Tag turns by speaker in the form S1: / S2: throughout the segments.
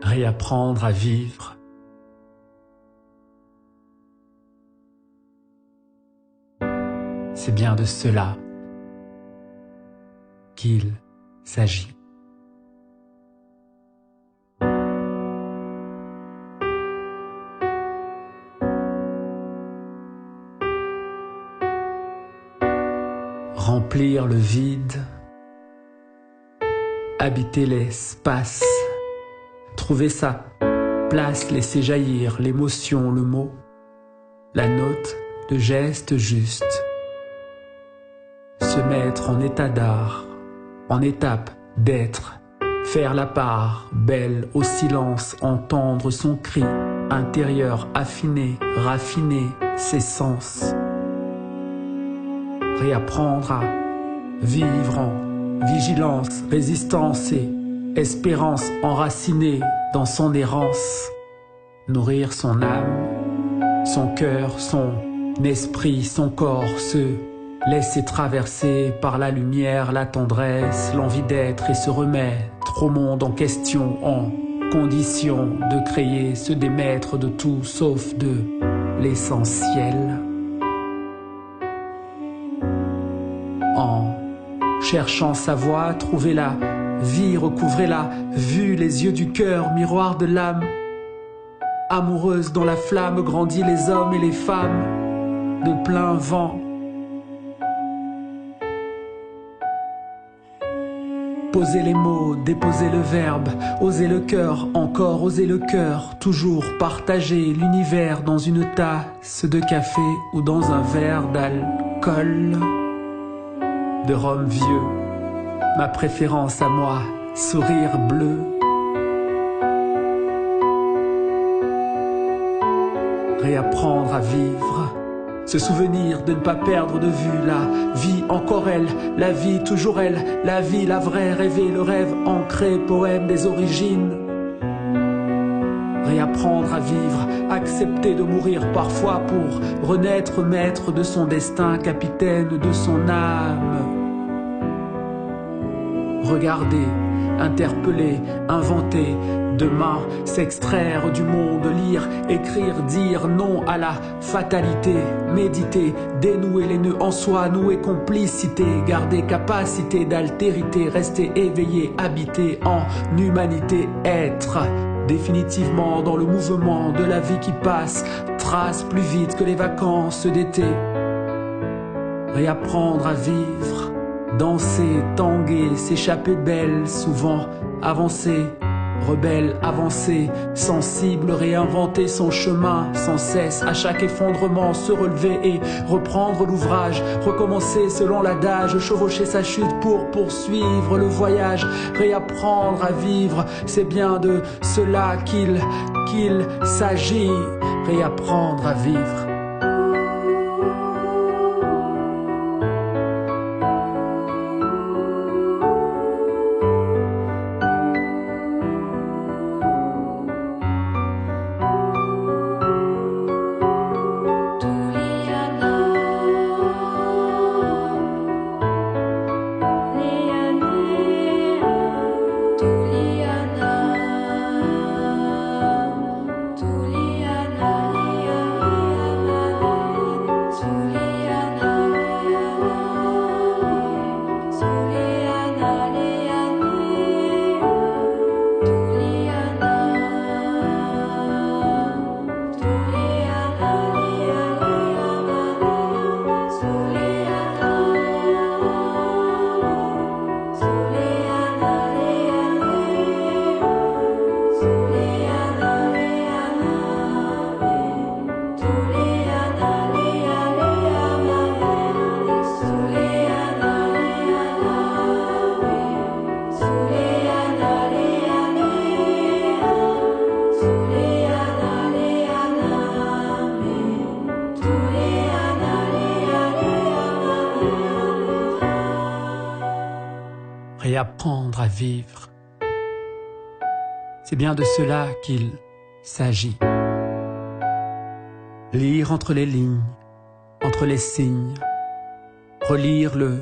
S1: réapprendre à vivre. C'est bien de cela qu'il s'agit. Remplir le vide, habiter l'espace, trouver sa place, laisser jaillir l'émotion, le mot, la note, le geste juste. Se mettre en état d'art, en étape d'être, faire la part, belle au silence, entendre son cri, intérieur affiné, raffiner ses sens. Réapprendre à vivre en vigilance, résistance et espérance enracinée dans son errance. Nourrir son âme, son cœur, son esprit, son corps, se laisser traverser par la lumière, la tendresse, l'envie d'être et se remettre au monde en question, en condition de créer, se démettre de tout sauf de l'essentiel. En cherchant sa voie, trouver la vie, recouvrer la vue, les yeux du cœur, miroir de l'âme. Amoureuse dont la flamme grandit les hommes et les femmes de plein vent. Poser les mots, déposer le verbe, oser le cœur, encore oser le cœur, toujours partager l'univers dans une tasse de café ou dans un verre d'alcool. De rhum vieux, ma préférence à moi, sourire bleu. Réapprendre à vivre, se souvenir de ne pas perdre de vue la vie, encore elle, la vie, toujours elle, la vie, la vraie, rêver le rêve ancré, poème des origines. Réapprendre à vivre, accepter de mourir parfois pour renaître maître de son destin, capitaine de son âme. Regarder, interpeller, inventer, demain s'extraire du monde, lire, écrire, dire non à la fatalité, méditer, dénouer les nœuds en soi, nouer complicité, garder capacité d'altérité, rester éveillé, habiter en humanité, être définitivement dans le mouvement de la vie qui passe, trace plus vite que les vacances d'été. Réapprendre à vivre, danser, tanguer, s'échapper belle, souvent avancer, rebelle, avancer, sensible, réinventer son chemin sans cesse, à chaque effondrement se relever et reprendre l'ouvrage, recommencer selon l'adage, chevaucher sa chute pour poursuivre le voyage, réapprendre à vivre, c'est bien de cela qu'il s'agit, réapprendre à vivre. Réapprendre à vivre. C'est bien de cela qu'il s'agit. Lire entre les lignes, entre les signes, relire le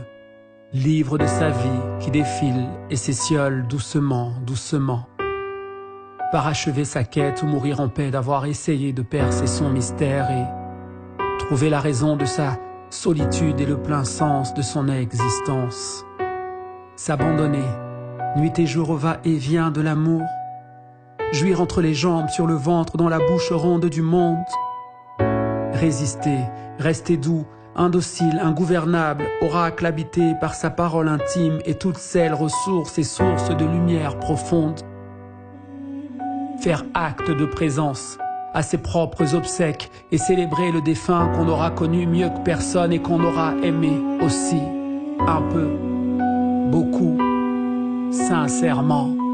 S1: livre de sa vie qui défile et s'étiole doucement, doucement. parachever sa quête ou mourir en paix d'avoir essayé de percer son mystère et trouver la raison de sa solitude et le plein sens de son existence. S'abandonner, nuit et jour au va-et-vient de l'amour, jouir entre les jambes, sur le ventre, dans la bouche ronde du monde. Résister, rester doux, indocile, ingouvernable, oracle habité par sa parole intime et toutes celles ressources et sources de lumière profonde. Faire acte de présence à ses propres obsèques et célébrer le défunt qu'on aura connu mieux que personne et qu'on aura aimé aussi, un peu, beaucoup, sincèrement.